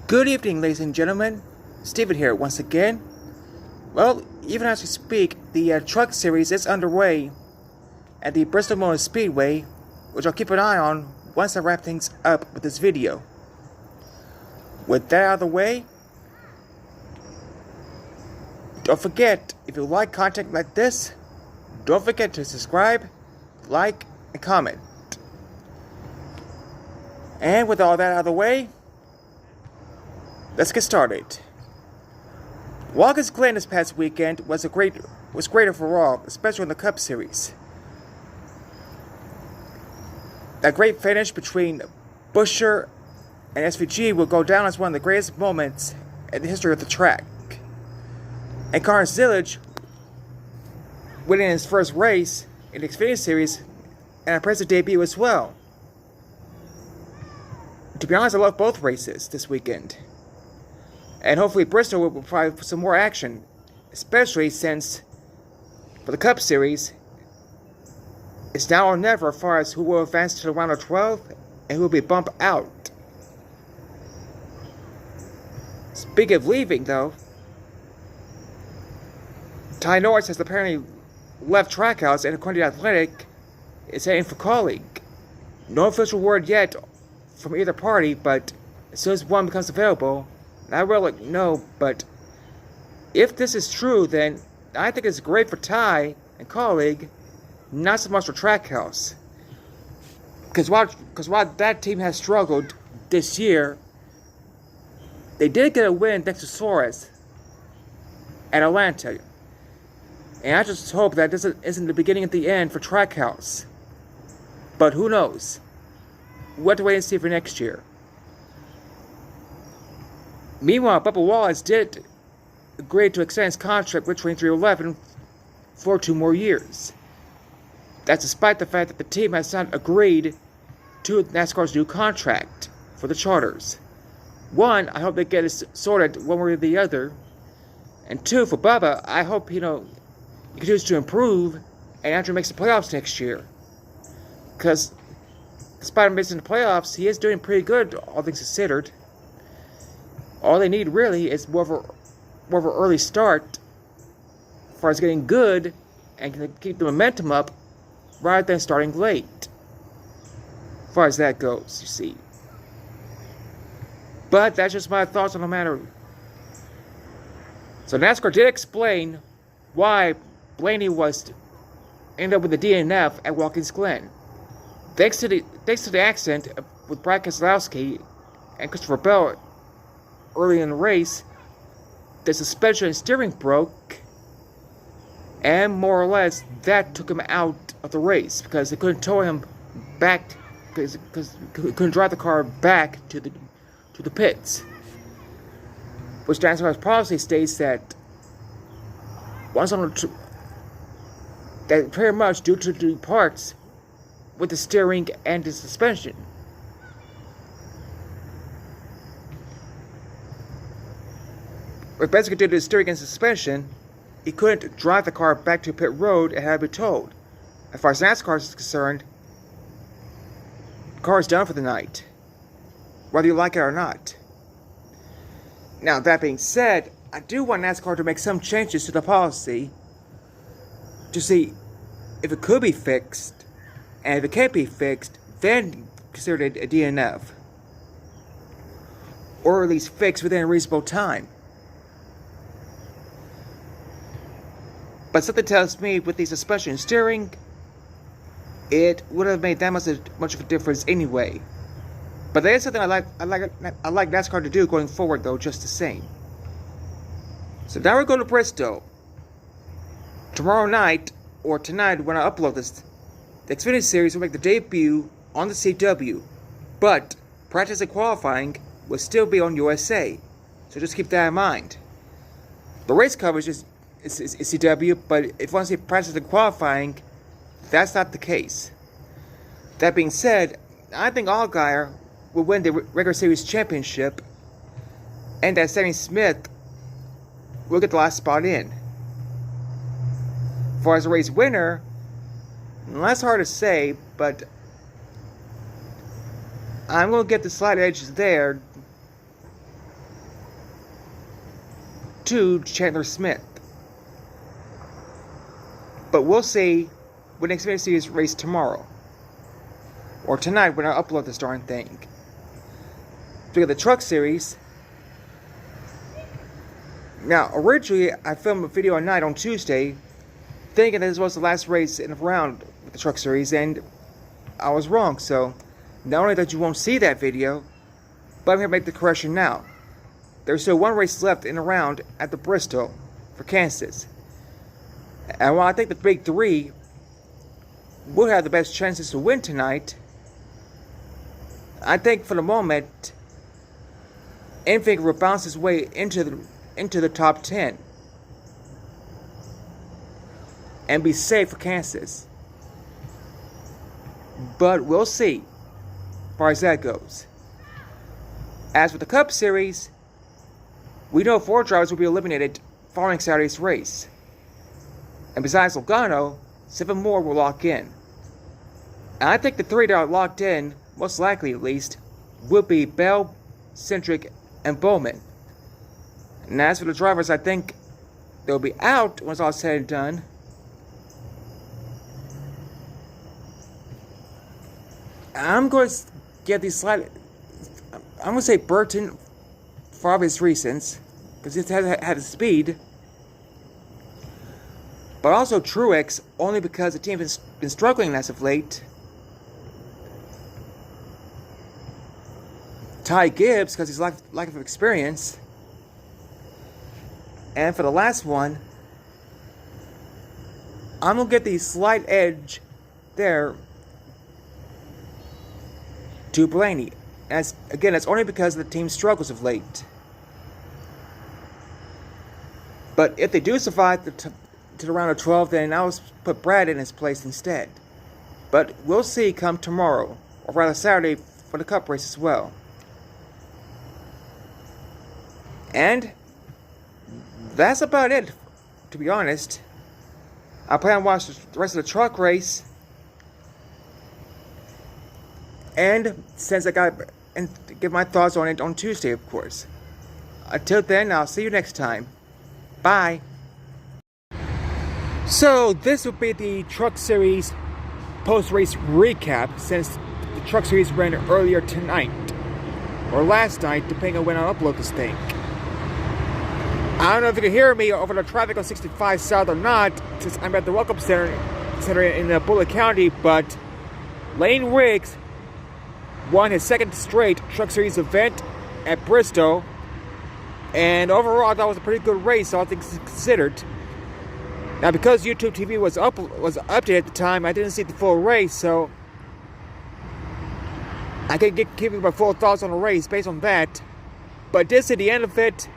Good evening, ladies and gentlemen. Steven here once again. Well, even as we speak, the truck series is underway at the Bristol Motor Speedway, which I'll keep an eye on once I wrap things up with this video. With that out of the way, don't forget, if you like content like this, don't forget to subscribe, like, and comment. And with all that out of the way, let's get started. Watkins Glen this past weekend was great overall, especially in the Cup Series. That great finish between Buescher and SVG will go down as one of the greatest moments in the history of the track. And Carson Zillage winning his first race in the Xfinity Series and a impressive debut as well. To be honest, I love both races this weekend. And hopefully Bristol will provide some more action, especially since for the Cup Series, it's now or never as far as who will advance to the round of 12 and who will be bumped out. Speaking of leaving, though, Ty Norris has apparently left Trackhouse and, according to Athletic, is heading for colleague. No official word yet from either party, but as soon as one becomes available, I will know. But if this is true, then I think it's great for Ty and colleague, not so much for Trackhouse. Because while that team has struggled this year, they did get a win thanks to Suarez at Atlanta. And I just hope that this isn't the beginning of the end for Trackhouse. But who knows? We'll have to wait and see for next year. Meanwhile, Bubba Wallace did agree to extend his contract with 2311 for 2 more years. That's despite the fact that the team has not agreed to NASCAR's new contract for the charters. 1, I hope they get it sorted one way or the other. And 2, for Bubba, I hope he continues to improve and actually makes the playoffs next year. Because despite him missing the playoffs, he is doing pretty good, all things considered. All they need really is more of an early start as far as getting good and can keep the momentum up rather than starting late. As far as that goes, you see. But that's just my thoughts on the matter. So NASCAR did explain why Blaney ended up with the DNF at Watkins Glen. Thanks to the accident with Brad Keselowski and Christopher Bell early in the race, the suspension and steering broke, and more or less that took him out of the race because they couldn't tow him back because couldn't drive the car back to the pits. Which NASCAR's policy states that that pretty much due to the parts with the steering and the suspension. But basically due to the steering and suspension, he couldn't drive the car back to pit road and had to be towed. As far as NASCAR is concerned, the car is done for the night, whether you like it or not. Now, that being said, I do want NASCAR to make some changes to the policy to see if it could be fixed, and if it can't be fixed, then consider it a DNF. Or at least fixed within a reasonable time. But something tells me with the suspension and steering, it would have made that much of a difference anyway. But that is something I like NASCAR to do going forward, though, just the same. So now we're going to Bristol. Tomorrow night, or tonight when I upload this, the Xfinity Series will make the debut on the CW, but practice and qualifying will still be on USA. So just keep that in mind. The race coverage is CW, but if you want to see practice and qualifying, that's not the case. That being said, I think Allgaier will win the regular series championship, and that Sammy Smith will get the last spot in. As far as the race winner, that's hard to say, but I'm going to get the slight edge there to Chandler Smith. But we'll see when the Xfinity Series race tomorrow. Or tonight when I upload this darn thing. Speaking of the Truck Series. Now, originally, I filmed a video at night on Tuesday, thinking that this was the last race in the round with the Truck Series, and I was wrong. So, not only that you won't see that video, but I'm here to make the correction now. There's still one race left in the round at the Bristol for Kansas. And while I think the big three will have the best chances to win tonight, I think for the moment, anything will bounce its way into the top 10 and be safe for Kansas. But we'll see as far as that goes. As for the Cup Series, we know 4 drivers will be eliminated following Saturday's race. And besides Logano, 7 more will lock in. And I think the 3 that are locked in, most likely at least, will be Bell, Centric, and Bowman. And as for the drivers, I think they'll be out once all said and done. I'm going to get these slight. I'm going to say Burton for obvious reasons, because it had the speed. But also Truex, only because the team has been struggling as of late. Ty Gibbs, because he's lack of experience. And for the last one, I'm going to get the slight edge there to Blaney. Again, that's only because the team struggles of late. But if they do survive to the round of 12, then I'll put Brad in his place instead. But we'll see come tomorrow, or rather Saturday, for the Cup race as well. And that's about it, to be honest. I plan on watching the rest of the truck race. And since I got and give my thoughts on it on Tuesday, of course. Until then, I'll see you next time. Bye. So this will be the Truck Series post-race recap, since the Truck Series ran earlier tonight, or last night, depending on when I upload this thing. I don't know if you can hear me over the traffic on 65 South or not, since I'm at the Welcome Center in Bullitt County, but Lane Riggs won his second straight Truck Series event at Bristol, and overall I thought it was a pretty good race, all things considered. Now, because YouTube TV was updated at the time, I didn't see the full race, so I can't give you my full thoughts on the race based on that. But I did see the end of it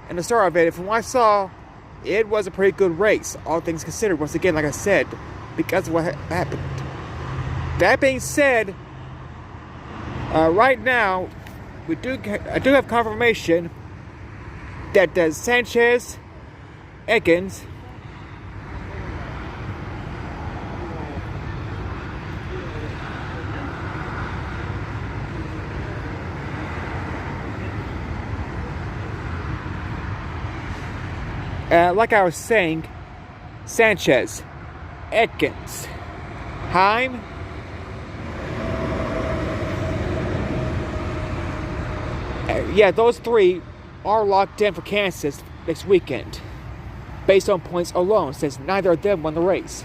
and the start of it, and from what I saw, it was a pretty good race, all things considered, once again, like I said, because of what happened. That being said, right now, I do have confirmation that Sanchez, Ekins, like I was saying, Sanchez, Ekins, Heim, yeah, those 3 are locked in for Kansas next weekend, based on points alone, since neither of them won the race.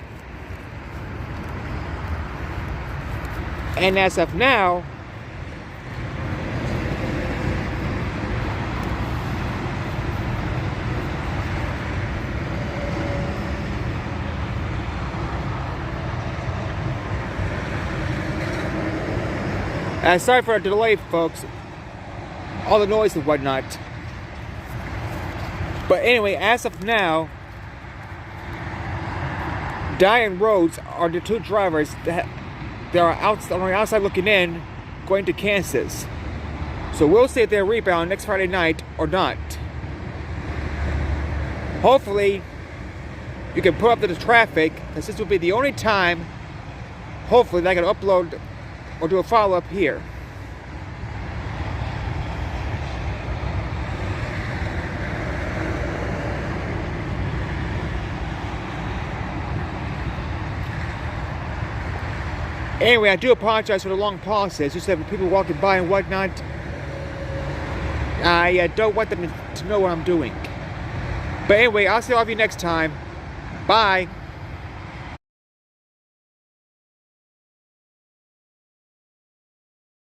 And as of now, sorry for the delay, folks. All the noise and whatnot. But anyway, as of now, Diane Rhodes are the 2 drivers that are on the outside looking in, going to Kansas. So we'll see if they rebound next Friday night or not. Hopefully, you can put up to the traffic, because this will be the only time, hopefully, that I can upload or do a follow-up here. Anyway, I do apologize for the long pauses. Just that people walking by and whatnot, I don't want them to know what I'm doing. But anyway, I'll see all of you next time. Bye.